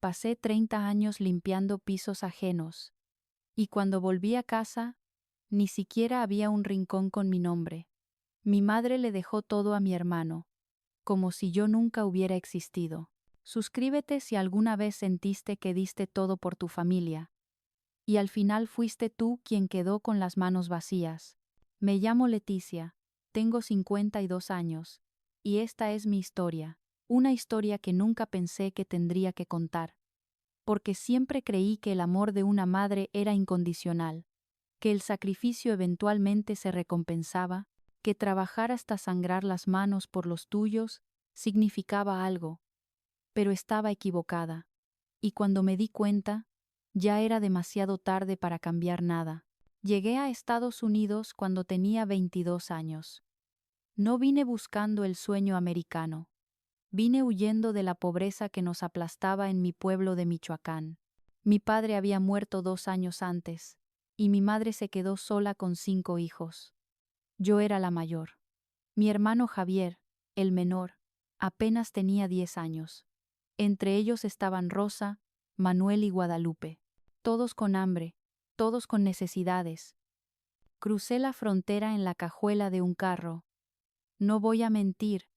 pasé 30 años limpiando pisos ajenos. Y cuando volví a casa, ni siquiera había un rincón con mi nombre. Mi madre le dejó todo a mi hermano, como si yo nunca hubiera existido. Suscríbete si alguna vez sentiste que diste todo por tu familia. Y al final fuiste tú quien quedó con las manos vacías. Me llamo Leticia, tengo 52 años, y esta es mi historia, una historia que nunca pensé que tendría que contar. Porque siempre creí que el amor de una madre era incondicional, que el sacrificio eventualmente se recompensaba, que trabajar hasta sangrar las manos por los tuyos significaba algo. Pero estaba equivocada. Y cuando me di cuenta, ya era demasiado tarde para cambiar nada. Llegué a Estados Unidos cuando tenía 22 años. No vine buscando el sueño americano. Vine huyendo de la pobreza que nos aplastaba en mi pueblo de Michoacán. Mi padre había muerto 2 años antes, y mi madre se quedó sola con 5 hijos. Yo era la mayor. Mi hermano Javier, el menor, apenas tenía 10 años. Entre ellos estaban Rosa, Manuel y Guadalupe. Todos con hambre, todos con necesidades. Crucé la frontera en la cajuela de un carro. No voy a mentir,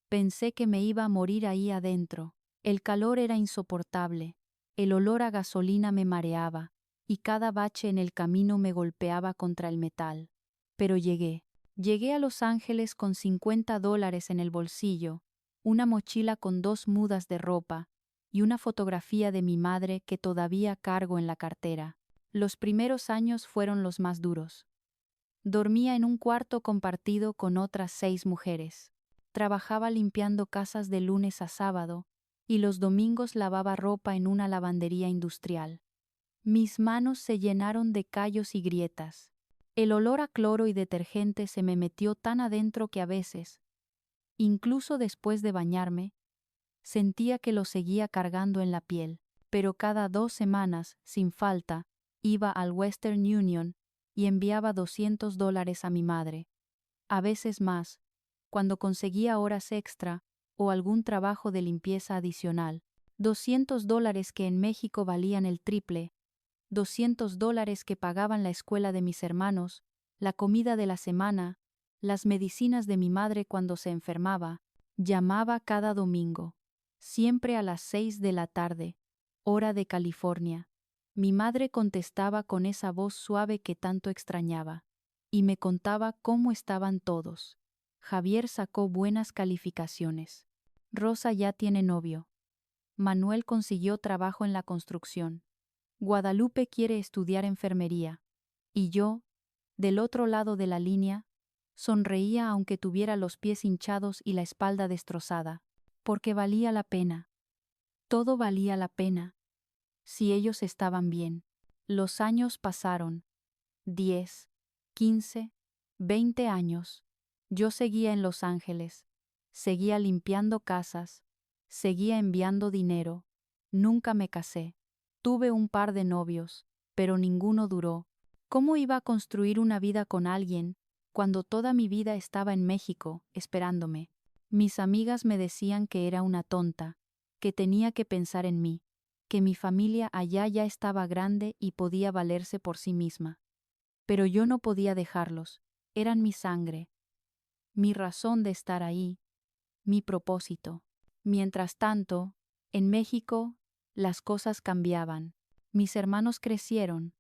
pensé que me iba a morir ahí adentro. El calor era insoportable, el olor a gasolina me mareaba, y cada bache en el camino me golpeaba contra el metal. Pero llegué. Llegué a Los Ángeles con $50 en el bolsillo, una mochila con 2 mudas de ropa, y una fotografía de mi madre que todavía cargo en la cartera. Los primeros años fueron los más duros. Dormía en un cuarto compartido con otras 6 mujeres. Trabajaba limpiando casas de lunes a sábado, y los domingos lavaba ropa en una lavandería industrial. Mis manos se llenaron de callos y grietas. El olor a cloro y detergente se me metió tan adentro que a veces, incluso después de bañarme, sentía que lo seguía cargando en la piel. Pero cada 2 semanas, sin falta, iba al Western Union y enviaba $200 a mi madre. A veces más, cuando conseguía horas extra o algún trabajo de limpieza adicional. $200 que en México valían el triple. $200 que pagaban la escuela de mis hermanos, la comida de la semana, las medicinas de mi madre cuando se enfermaba. Llamaba cada domingo, siempre a las 6 de la tarde, hora de California. Mi madre contestaba con esa voz suave que tanto extrañaba, y me contaba cómo estaban todos. Javier sacó buenas calificaciones. Rosa ya tiene novio. Manuel consiguió trabajo en la construcción. Guadalupe quiere estudiar enfermería. Y yo, del otro lado de la línea, sonreía aunque tuviera los pies hinchados y la espalda destrozada, porque valía la pena. Todo valía la pena. Si ellos estaban bien. Los años pasaron. 10, 15, 20 años. Yo seguía en Los Ángeles. Seguía limpiando casas. Seguía enviando dinero. Nunca me casé. Tuve un par de novios, pero ninguno duró. ¿Cómo iba a construir una vida con alguien cuando toda mi vida estaba en México, esperándome? Mis amigas me decían que era una tonta, que tenía que pensar en mí, que mi familia allá ya estaba grande y podía valerse por sí misma. Pero yo no podía dejarlos, eran mi sangre, mi razón de estar ahí, mi propósito. Mientras tanto, en México, las cosas cambiaban. Mis hermanos crecieron.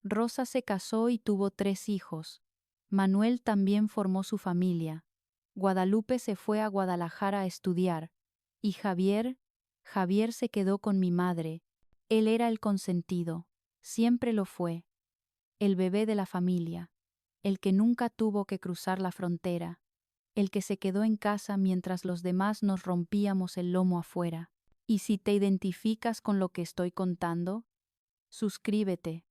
Rosa se casó y tuvo 3 hijos. Manuel también formó su familia. Guadalupe se fue a Guadalajara a estudiar. Y Javier se quedó con mi madre. Él era el consentido. Siempre lo fue. El bebé de la familia. El que nunca tuvo que cruzar la frontera. El que se quedó en casa mientras los demás nos rompíamos el lomo afuera. Y si te identificas con lo que estoy contando, suscríbete,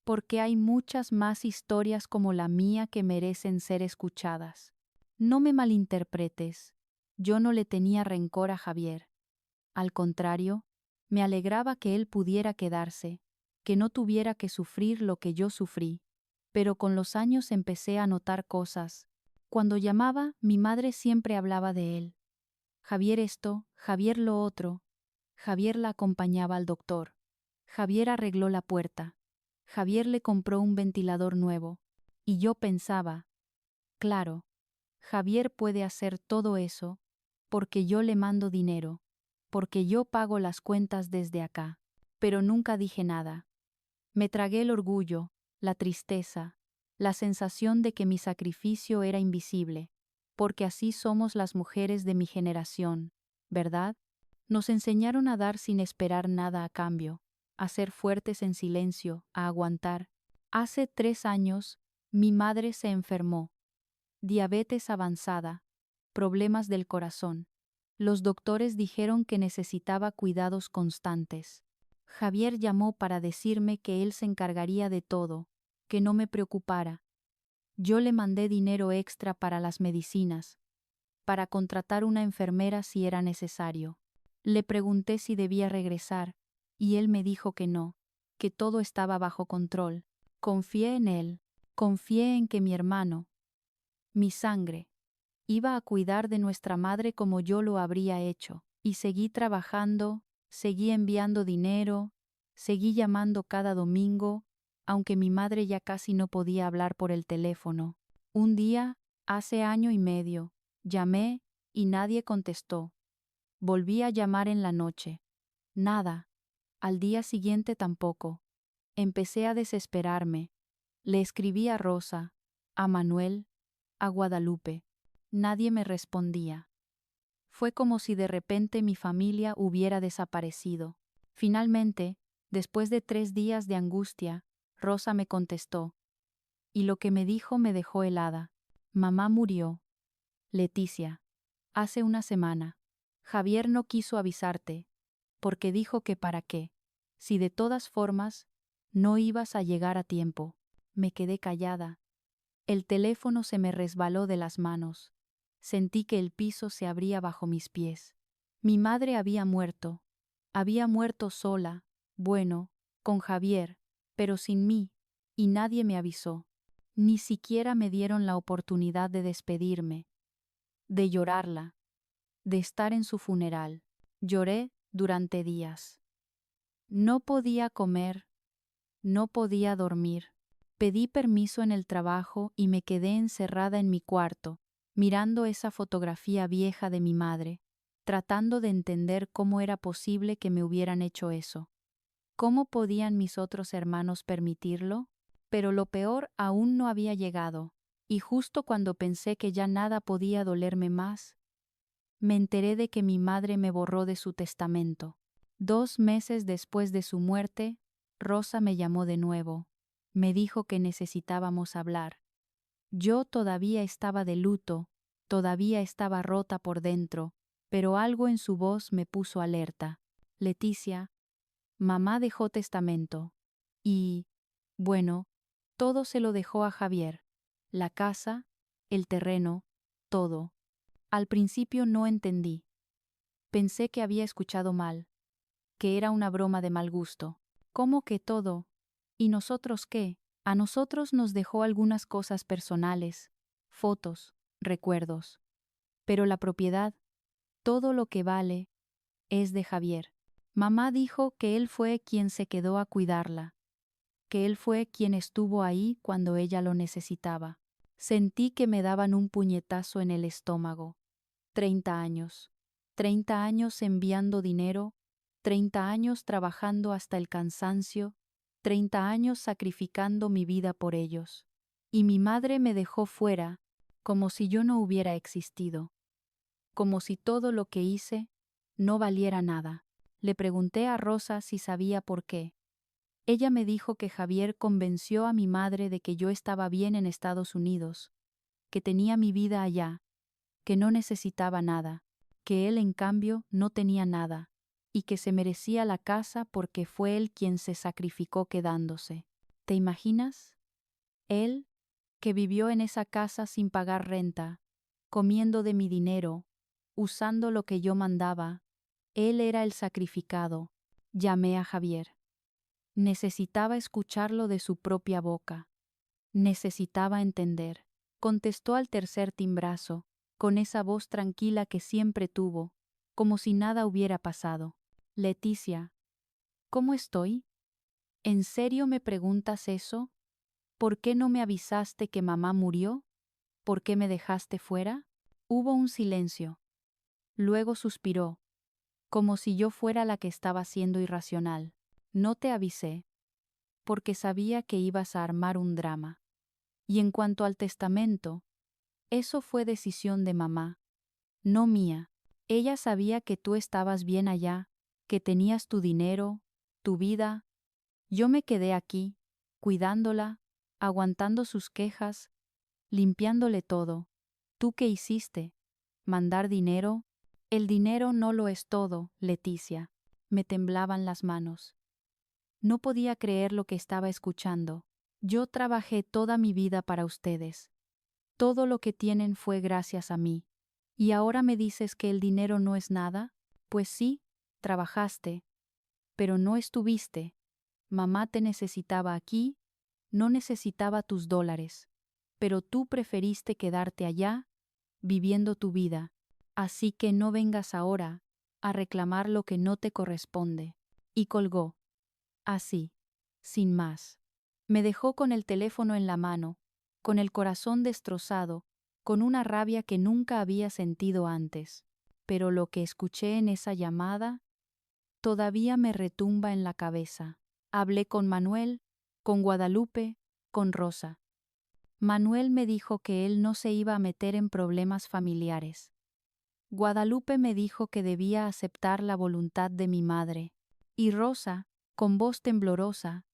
porque hay muchas más historias como la mía que merecen ser escuchadas. No me malinterpretes, yo no le tenía rencor a Javier. Al contrario, me alegraba que él pudiera quedarse, que no tuviera que sufrir lo que yo sufrí. Pero con los años empecé a notar cosas. Cuando llamaba, mi madre siempre hablaba de él. Javier esto, Javier lo otro. Javier la acompañaba al doctor. Javier arregló la puerta. Javier le compró un ventilador nuevo. Y yo pensaba, claro, Javier puede hacer todo eso, porque yo le mando dinero, porque yo pago las cuentas desde acá. Pero nunca dije nada. Me tragué el orgullo, la tristeza, la sensación de que mi sacrificio era invisible, porque así somos las mujeres de mi generación, ¿verdad? Nos enseñaron a dar sin esperar nada a cambio, a ser fuertes en silencio, a aguantar. Hace 3 años, mi madre se enfermó. Diabetes avanzada, problemas del corazón. Los doctores dijeron que necesitaba cuidados constantes. Javier llamó para decirme que él se encargaría de todo, que no me preocupara. Yo le mandé dinero extra para las medicinas, para contratar una enfermera si era necesario. Le pregunté si debía regresar, y él me dijo que no, que todo estaba bajo control. Confié en él, confié en que mi hermano, mi sangre, iba a cuidar de nuestra madre como yo lo habría hecho, y seguí trabajando, seguí enviando dinero, seguí llamando cada domingo, aunque mi madre ya casi no podía hablar por el teléfono. Un día, hace 1 año y medio, llamé y nadie contestó. Volví a llamar en la noche. Nada. Al día siguiente tampoco. Empecé a desesperarme. Le escribí a Rosa, a Manuel, a Guadalupe. Nadie me respondía. Fue como si de repente mi familia hubiera desaparecido. Finalmente, después de 3 días de angustia, Rosa me contestó. Y lo que me dijo me dejó helada. Mamá murió. Leticia. Hace 1 semana. Javier no quiso avisarte, porque dijo que para qué, si de todas formas, no ibas a llegar a tiempo. Me quedé callada. El teléfono se me resbaló de las manos. Sentí que el piso se abría bajo mis pies. Mi madre había muerto. Había muerto sola, bueno, con Javier, pero sin mí, y nadie me avisó. Ni siquiera me dieron la oportunidad de despedirme, de llorarla, de estar en su funeral. Lloré durante días. No podía comer, no podía dormir. Pedí permiso en el trabajo y me quedé encerrada en mi cuarto, mirando esa fotografía vieja de mi madre, tratando de entender cómo era posible que me hubieran hecho eso. ¿Cómo podían mis otros hermanos permitirlo? Pero lo peor aún no había llegado, y justo cuando pensé que ya nada podía dolerme más, me enteré de que mi madre me borró de su testamento. 2 meses después de su muerte, Rosa me llamó de nuevo. Me dijo que necesitábamos hablar. Yo todavía estaba de luto, todavía estaba rota por dentro, pero algo en su voz me puso alerta. Leticia, mamá dejó testamento. Y, bueno, todo se lo dejó a Javier. La casa, el terreno, todo. Al principio no entendí. Pensé que había escuchado mal, que era una broma de mal gusto. ¿Cómo que todo? ¿Y nosotros qué? A nosotros nos dejó algunas cosas personales, fotos, recuerdos. Pero la propiedad, todo lo que vale, es de Javier. Mamá dijo que él fue quien se quedó a cuidarla, que él fue quien estuvo ahí cuando ella lo necesitaba. Sentí que me daban un puñetazo en el estómago. 30 años. 30 años enviando dinero, 30 años trabajando hasta el cansancio, 30 años sacrificando mi vida por ellos. Y mi madre me dejó fuera, como si yo no hubiera existido, como si todo lo que hice no valiera nada. Le pregunté a Rosa si sabía por qué. Ella me dijo que Javier convenció a mi madre de que yo estaba bien en Estados Unidos, que tenía mi vida allá, que no necesitaba nada, que él en cambio no tenía nada, y que se merecía la casa porque fue él quien se sacrificó quedándose. ¿Te imaginas? Él, que vivió en esa casa sin pagar renta, comiendo de mi dinero, usando lo que yo mandaba, él era el sacrificado. Llamé a Javier. Necesitaba escucharlo de su propia boca. Necesitaba entender. Contestó al tercer timbrazo, con esa voz tranquila que siempre tuvo, como si nada hubiera pasado. Leticia, ¿cómo estoy? ¿En serio me preguntas eso? ¿Por qué no me avisaste que mamá murió? ¿Por qué me dejaste fuera? Hubo un silencio. Luego suspiró, como si yo fuera la que estaba siendo irracional. No te avisé, porque sabía que ibas a armar un drama. Y en cuanto al testamento, eso fue decisión de mamá, no mía. Ella sabía que tú estabas bien allá, que tenías tu dinero, tu vida. Yo me quedé aquí, cuidándola, aguantando sus quejas, limpiándole todo. ¿Tú qué hiciste? ¿Mandar dinero? El dinero no lo es todo, Leticia. Me temblaban las manos. No podía creer lo que estaba escuchando. Yo trabajé toda mi vida para ustedes. Todo lo que tienen fue gracias a mí. ¿Y ahora me dices que el dinero no es nada? Pues sí, trabajaste, pero no estuviste. Mamá te necesitaba aquí, no necesitaba tus dólares. Pero tú preferiste quedarte allá, viviendo tu vida. Así que no vengas ahora a reclamar lo que no te corresponde. Y colgó. Así, sin más. Me dejó con el teléfono en la mano, con el corazón destrozado, con una rabia que nunca había sentido antes. Pero lo que escuché en esa llamada todavía me retumba en la cabeza. Hablé con Manuel, con Guadalupe, con Rosa. Manuel me dijo que él no se iba a meter en problemas familiares. Guadalupe me dijo que debía aceptar la voluntad de mi madre. Y Rosa, con voz temblorosa,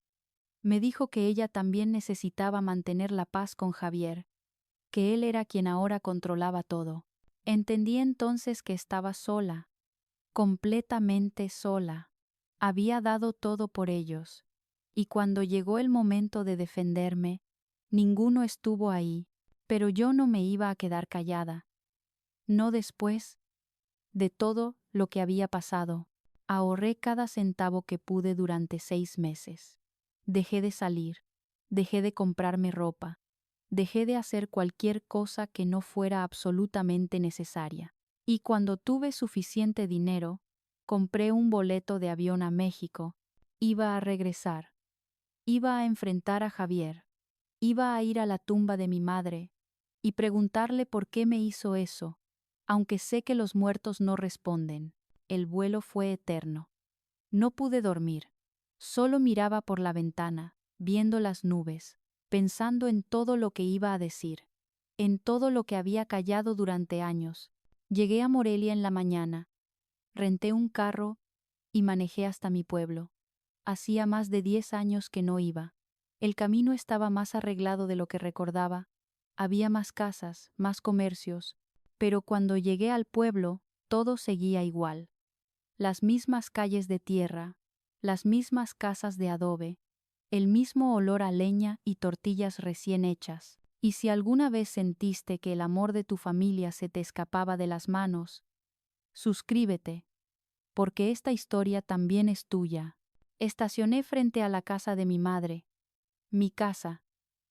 me dijo que ella también necesitaba mantener la paz con Javier, que él era quien ahora controlaba todo. Entendí entonces que estaba sola, completamente sola. Había dado todo por ellos, y cuando llegó el momento de defenderme, ninguno estuvo ahí, pero yo no me iba a quedar callada. No después de todo lo que había pasado. Ahorré cada centavo que pude durante 6 meses. Dejé de salir, dejé de comprarme ropa, dejé de hacer cualquier cosa que no fuera absolutamente necesaria. Y cuando tuve suficiente dinero, compré un boleto de avión a México. Iba a regresar. Iba a enfrentar a Javier. Iba a ir a la tumba de mi madre y preguntarle por qué me hizo eso, aunque sé que los muertos no responden. El vuelo fue eterno. No pude dormir. Solo miraba por la ventana, viendo las nubes, pensando en todo lo que iba a decir, en todo lo que había callado durante años. Llegué a Morelia en la mañana, renté un carro y manejé hasta mi pueblo. Hacía más de 10 años que no iba. El camino estaba más arreglado de lo que recordaba. Había más casas, más comercios, pero cuando llegué al pueblo, todo seguía igual. Las mismas calles de tierra, las mismas casas de adobe, el mismo olor a leña y tortillas recién hechas. Y si alguna vez sentiste que el amor de tu familia se te escapaba de las manos, suscríbete, porque esta historia también es tuya. Estacioné frente a la casa de mi madre. Mi casa.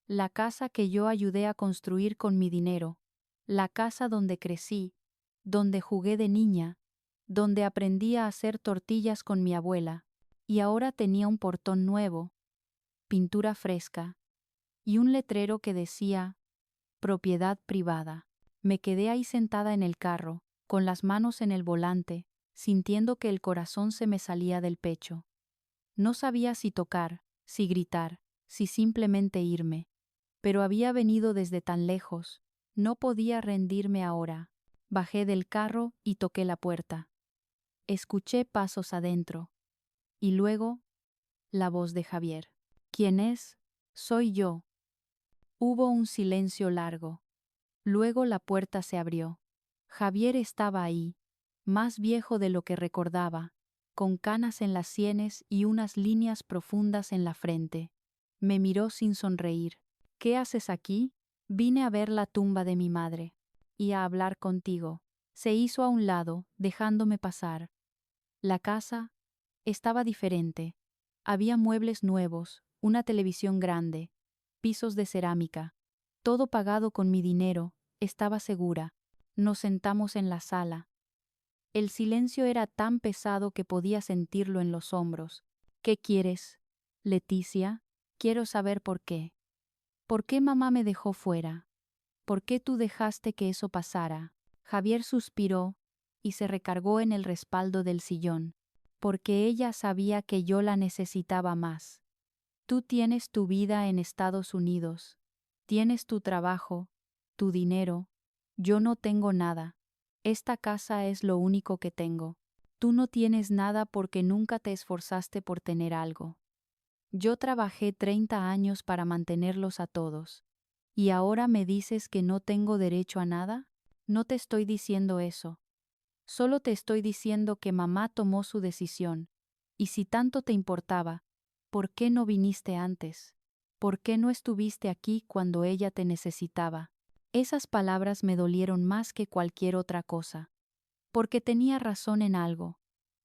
La casa que yo ayudé a construir con mi dinero. La casa donde crecí, donde jugué de niña, donde aprendí a hacer tortillas con mi abuela. Y ahora tenía un portón nuevo, pintura fresca, y un letrero que decía, propiedad privada. Me quedé ahí sentada en el carro, con las manos en el volante, sintiendo que el corazón se me salía del pecho. No sabía si tocar, si gritar, si simplemente irme. Pero había venido desde tan lejos. No podía rendirme ahora. Bajé del carro y toqué la puerta. Escuché pasos adentro. Y luego, la voz de Javier. ¿Quién es? Soy yo. Hubo un silencio largo. Luego la puerta se abrió. Javier estaba ahí, más viejo de lo que recordaba, con canas en las sienes y unas líneas profundas en la frente. Me miró sin sonreír. ¿Qué haces aquí? Vine a ver la tumba de mi madre. Y a hablar contigo. Se hizo a un lado, dejándome pasar. La casa estaba diferente. Había muebles nuevos, una televisión grande, pisos de cerámica. Todo pagado con mi dinero, estaba segura. Nos sentamos en la sala. El silencio era tan pesado que podía sentirlo en los hombros. ¿Qué quieres, Leticia? Quiero saber por qué. ¿Por qué mamá me dejó fuera? ¿Por qué tú dejaste que eso pasara? Javier suspiró y se recargó en el respaldo del sillón. Porque ella sabía que yo la necesitaba más. Tú tienes tu vida en Estados Unidos. Tienes tu trabajo, tu dinero. Yo no tengo nada. Esta casa es lo único que tengo. Tú no tienes nada porque nunca te esforzaste por tener algo. Yo trabajé 30 años para mantenerlos a todos. ¿Y ahora me dices que no tengo derecho a nada? No te estoy diciendo eso. Solo te estoy diciendo que mamá tomó su decisión. Y si tanto te importaba, ¿por qué no viniste antes? ¿Por qué no estuviste aquí cuando ella te necesitaba? Esas palabras me dolieron más que cualquier otra cosa. Porque tenía razón en algo.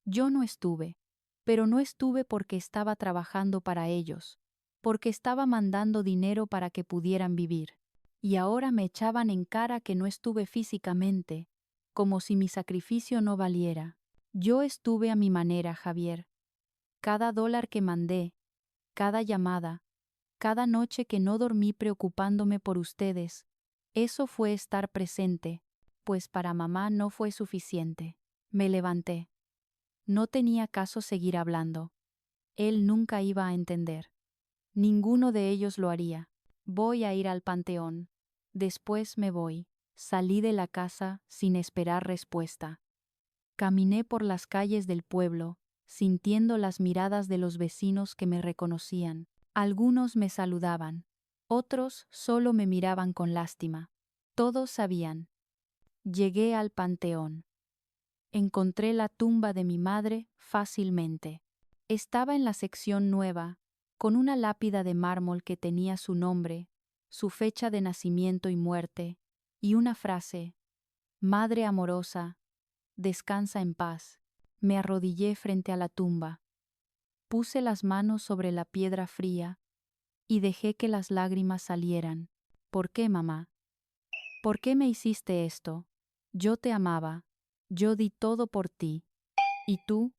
Yo no estuve. Pero no estuve porque estaba trabajando para ellos. Porque estaba mandando dinero para que pudieran vivir. Y ahora me echaban en cara que no estuve físicamente, como si mi sacrificio no valiera. Yo estuve a mi manera, Javier. Cada dólar que mandé, cada llamada, cada noche que no dormí preocupándome por ustedes, eso fue estar presente, pues para mamá no fue suficiente. Me levanté. No tenía caso seguir hablando. Él nunca iba a entender. Ninguno de ellos lo haría. Voy a ir al panteón. Después me voy. Salí de la casa sin esperar respuesta. Caminé por las calles del pueblo, sintiendo las miradas de los vecinos que me reconocían. Algunos me saludaban, otros solo me miraban con lástima. Todos sabían. Llegué al panteón. Encontré la tumba de mi madre fácilmente. Estaba en la sección nueva, con una lápida de mármol que tenía su nombre, su fecha de nacimiento y muerte, y una frase: Madre amorosa, descansa en paz. Me arrodillé frente a la tumba. Puse las manos sobre la piedra fría y dejé que las lágrimas salieran. ¿Por qué, mamá? ¿Por qué me hiciste esto? Yo te amaba. Yo di todo por ti. Y tú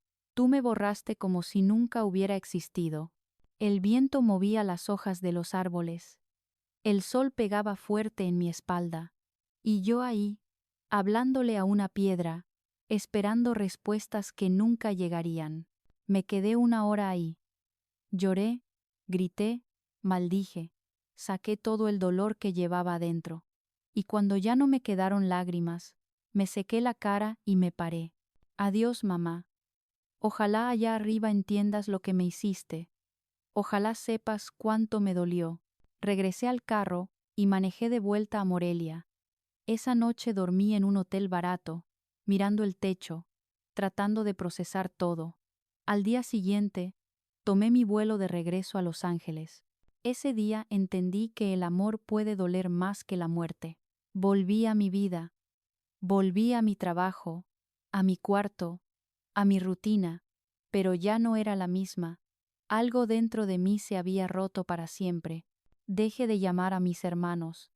me borraste como si nunca hubiera existido. El viento movía las hojas de los árboles. El sol pegaba fuerte en mi espalda. Y yo ahí, hablándole a una piedra, esperando respuestas que nunca llegarían. Me quedé 1 hora ahí. Lloré, grité, maldije, saqué todo el dolor que llevaba adentro. Y cuando ya no me quedaron lágrimas, me sequé la cara y me paré. Adiós, mamá. Ojalá allá arriba entiendas lo que me hiciste. Ojalá sepas cuánto me dolió. Regresé al carro y manejé de vuelta a Morelia. Esa noche dormí en un hotel barato, mirando el techo, tratando de procesar todo. Al día siguiente, tomé mi vuelo de regreso a Los Ángeles. Ese día entendí que el amor puede doler más que la muerte. Volví a mi vida. Volví a mi trabajo, a mi cuarto, a mi rutina, pero ya no era la misma. Algo dentro de mí se había roto para siempre. Dejé de llamar a mis hermanos.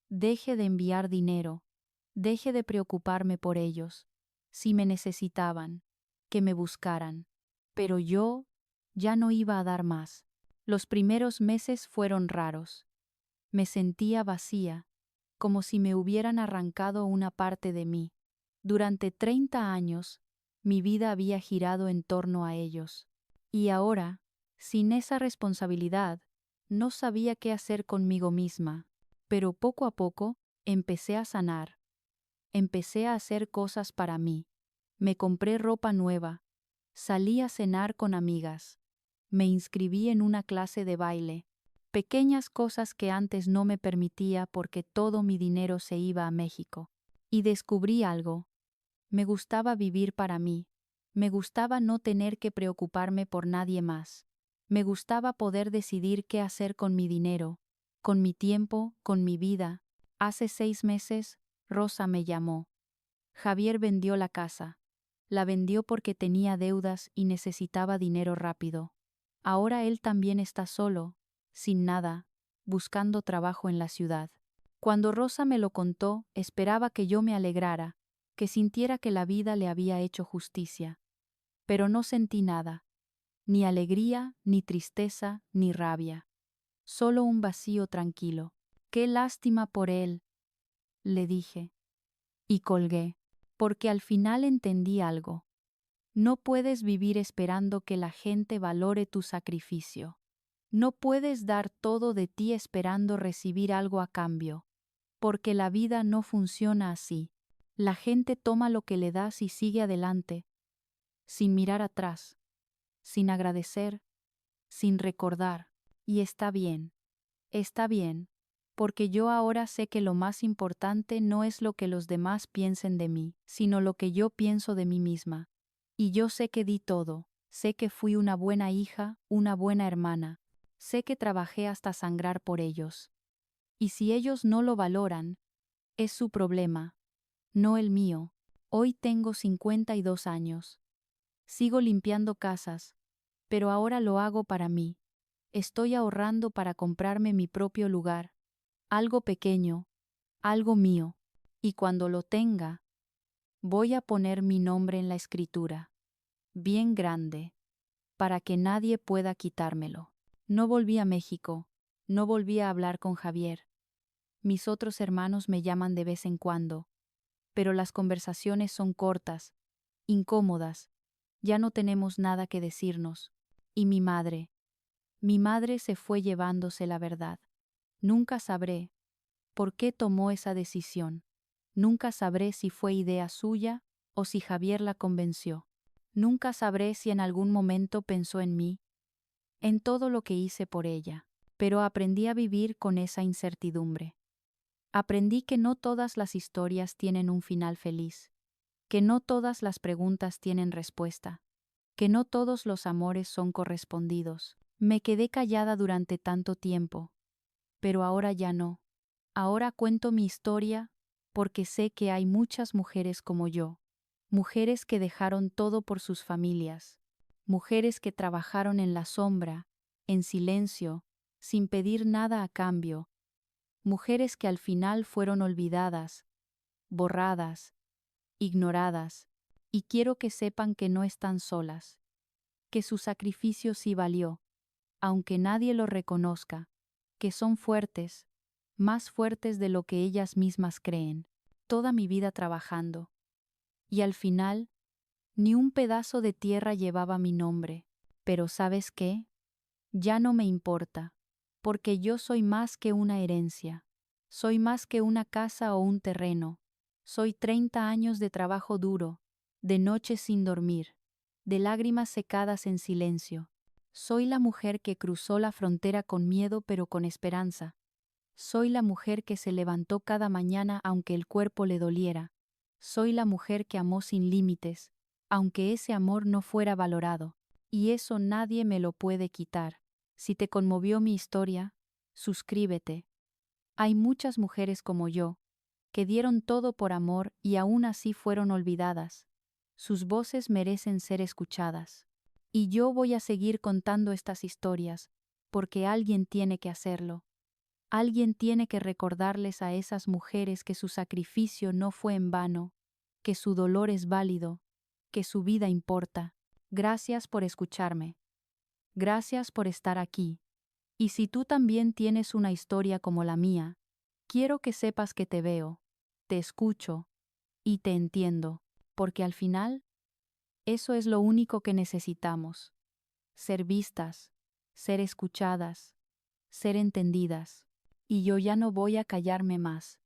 Dejé de enviar dinero. Dejé de preocuparme por ellos. Si me necesitaban, que me buscaran. Pero yo ya no iba a dar más. Los primeros meses fueron raros. Me sentía vacía, como si me hubieran arrancado una parte de mí. Durante 30 años, mi vida había girado en torno a ellos. Y ahora, sin esa responsabilidad, no sabía qué hacer conmigo misma. Pero poco a poco, empecé a sanar. Empecé a hacer cosas para mí. Me compré ropa nueva. Salí a cenar con amigas. Me inscribí en una clase de baile. Pequeñas cosas que antes no me permitía porque todo mi dinero se iba a México. Y descubrí algo. Me gustaba vivir para mí. Me gustaba no tener que preocuparme por nadie más. Me gustaba poder decidir qué hacer con mi dinero, con mi tiempo, con mi vida. Hace 6 meses, Rosa me llamó. Javier vendió la casa. La vendió porque tenía deudas y necesitaba dinero rápido. Ahora él también está solo, sin nada, buscando trabajo en la ciudad. Cuando Rosa me lo contó, esperaba que yo me alegrara, que sintiera que la vida le había hecho justicia. Pero no sentí nada, ni alegría, ni tristeza, ni rabia. Solo un vacío tranquilo. Qué lástima por él, le dije. Y colgué, porque al final entendí algo. No puedes vivir esperando que la gente valore tu sacrificio. No puedes dar todo de ti esperando recibir algo a cambio, porque la vida no funciona así. La gente toma lo que le das y sigue adelante, sin mirar atrás, sin agradecer, sin recordar. Y está bien, porque yo ahora sé que lo más importante no es lo que los demás piensen de mí, sino lo que yo pienso de mí misma. Y yo sé que di todo, sé que fui una buena hija, una buena hermana, sé que trabajé hasta sangrar por ellos. Y si ellos no lo valoran, es su problema, no el mío. Hoy tengo 52 años. Sigo limpiando casas, pero ahora lo hago para mí. Estoy ahorrando para comprarme mi propio lugar, algo pequeño, algo mío, y cuando lo tenga, voy a poner mi nombre en la escritura, bien grande, para que nadie pueda quitármelo. No volví a México, no volví a hablar con Javier. Mis otros hermanos me llaman de vez en cuando, pero las conversaciones son cortas, incómodas, ya no tenemos nada que decirnos. Y mi madre se fue llevándose la verdad. Nunca sabré por qué tomó esa decisión. Nunca sabré si fue idea suya o si Javier la convenció. Nunca sabré si en algún momento pensó en mí, en todo lo que hice por ella. Pero aprendí a vivir con esa incertidumbre. Aprendí que no todas las historias tienen un final feliz, que no todas las preguntas tienen respuesta, que no todos los amores son correspondidos. Me quedé callada durante tanto tiempo, pero ahora ya no. Ahora cuento mi historia porque sé que hay muchas mujeres como yo, mujeres que dejaron todo por sus familias, mujeres que trabajaron en la sombra, en silencio, sin pedir nada a cambio, mujeres que al final fueron olvidadas, borradas, ignoradas, y quiero que sepan que no están solas, que su sacrificio sí valió, aunque nadie lo reconozca, que son fuertes, más fuertes de lo que ellas mismas creen. Toda mi vida trabajando. Y al final, ni un pedazo de tierra llevaba mi nombre. Pero ¿sabes qué? Ya no me importa, porque yo soy más que una herencia. Soy más que una casa o un terreno. Soy 30 años de trabajo duro, de noches sin dormir, de lágrimas secadas en silencio. Soy la mujer que cruzó la frontera con miedo pero con esperanza. Soy la mujer que se levantó cada mañana aunque el cuerpo le doliera. Soy la mujer que amó sin límites, aunque ese amor no fuera valorado. Y eso nadie me lo puede quitar. Si te conmovió mi historia, suscríbete. Hay muchas mujeres como yo, que dieron todo por amor y aún así fueron olvidadas. Sus voces merecen ser escuchadas. Y yo voy a seguir contando estas historias, porque alguien tiene que hacerlo. Alguien tiene que recordarles a esas mujeres que su sacrificio no fue en vano, que su dolor es válido, que su vida importa. Gracias por escucharme. Gracias por estar aquí. Y si tú también tienes una historia como la mía, quiero que sepas que te veo, te escucho y te entiendo, porque al final, eso es lo único que necesitamos. Ser vistas, ser escuchadas, ser entendidas. Y yo ya no voy a callarme más.